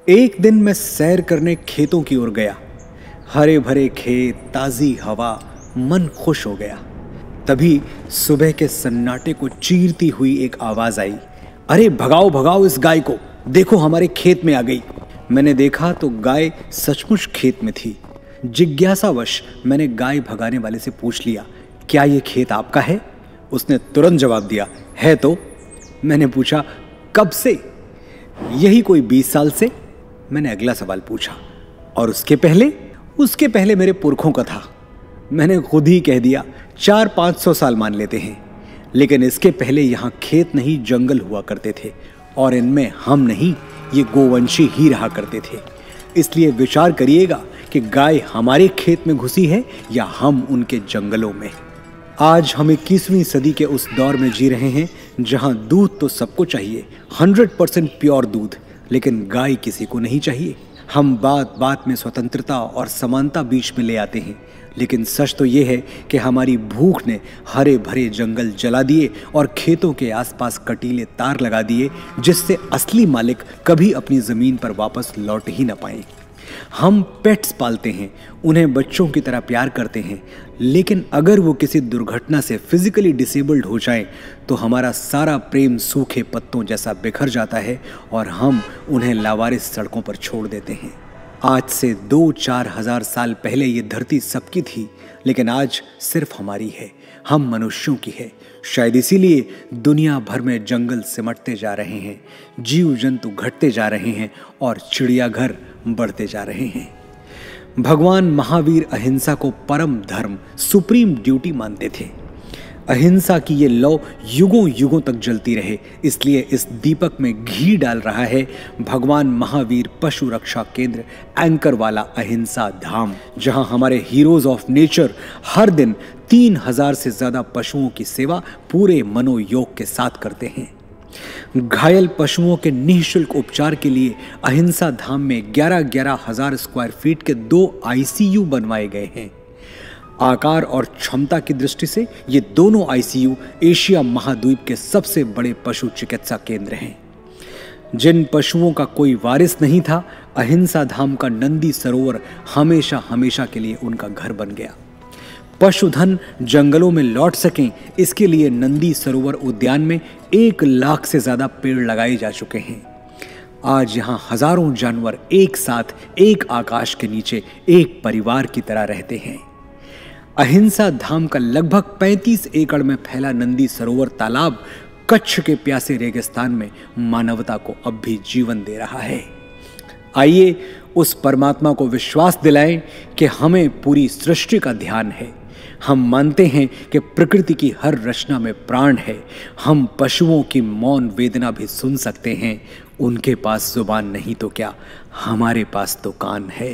एक दिन मैं सैर करने खेतों की ओर गया। हरे भरे खेत, ताज़ी हवा, मन खुश हो गया। तभी सुबह के सन्नाटे को चीरती हुई एक आवाज आई, अरे भगाओ भगाओ इस गाय को, देखो हमारे खेत में आ गई। मैंने देखा तो गाय सचमुच खेत में थी। जिज्ञासावश मैंने गाय भगाने वाले से पूछ लिया, क्या ये खेत आपका है? उसने तुरंत जवाब दिया, है तो। मैंने पूछा, कब से? यही कोई 20 साल से। मैंने अगला सवाल पूछा, और उसके पहले मेरे पुरखों का था। मैंने खुद ही कह दिया, 400-500 साल मान लेते हैं। लेकिन इसके पहले यहाँ खेत नहीं जंगल हुआ करते थे, और इनमें हम नहीं, ये गोवंशी ही रहा करते थे। इसलिए विचार करिएगा कि गाय हमारे खेत में घुसी है या हम उनके जंगलों में। आज हम 21वीं सदी के उस दौर में जी रहे हैं जहां दूध तो सबको चाहिए, 100% प्योर दूध, लेकिन गाय किसी को नहीं चाहिए। हम बात बात में स्वतंत्रता और समानता बीच में ले आते हैं, लेकिन सच तो ये है कि हमारी भूख ने हरे भरे जंगल जला दिए और खेतों के आसपास कटीले तार लगा दिए, जिससे असली मालिक कभी अपनी ज़मीन पर वापस लौट ही न पाए। हम पेट्स पालते हैं, उन्हें बच्चों की तरह प्यार करते हैं, लेकिन अगर वो किसी दुर्घटना से फिजिकली डिसेबल्ड हो जाएं, तो हमारा सारा प्रेम सूखे पत्तों जैसा बिखर जाता है और हम उन्हें लावारिस सड़कों पर छोड़ देते हैं। आज से 2-4 हज़ार साल पहले ये धरती सबकी थी, लेकिन आज सिर्फ हमारी है, हम मनुष्यों की है। शायद इसीलिए दुनिया भर में जंगल सिमटते जा रहे हैं, जीव जंतु घटते जा रहे हैं और चिड़ियाघर बढ़ते जा रहे हैं। भगवान महावीर अहिंसा को परम धर्म, सुप्रीम ड्यूटी मानते थे। अहिंसा की ये लौ युगों युगों तक जलती रहे, इसलिए इस दीपक में घी डाल रहा है भगवान महावीर पशु रक्षा केंद्र एंकर वाला अहिंसा धाम, जहां हमारे हीरोज ऑफ नेचर हर दिन 3000 से ज्यादा पशुओं की सेवा पूरे मनोयोग के साथ करते हैं। घायल पशुओं के निःशुल्क उपचार के लिए अहिंसा धाम में 11-11 हज़ार स्क्वायर फीट के 2 ICU बनवाए गए हैं। आकार और क्षमता की दृष्टि से ये दोनों ICU एशिया महाद्वीप के सबसे बड़े पशु चिकित्सा केंद्र हैं। जिन पशुओं का कोई वारिस नहीं था, अहिंसा धाम का नंदी सरोवर हमेशा हमेशा के लिए उनका घर बन गया। पशुधन जंगलों में लौट सकें, इसके लिए नंदी सरोवर उद्यान में 1 लाख से ज्यादा पेड़ लगाए जा चुके हैं। आज यहाँ हजारों जानवर एक साथ एक आकाश के नीचे एक परिवार की तरह रहते हैं। अहिंसा धाम का लगभग 35 एकड़ में फैला नंदी सरोवर तालाब कच्छ के प्यासे रेगिस्तान में मानवता को अब भी जीवन दे रहा है। आइए उस परमात्मा को विश्वास दिलाएं कि हमें पूरी सृष्टि का ध्यान है। हम मानते हैं कि प्रकृति की हर रचना में प्राण है। हम पशुओं की मौन वेदना भी सुन सकते हैं। उनके पास जुबान नहीं तो क्या, हमारे पास तो कान है।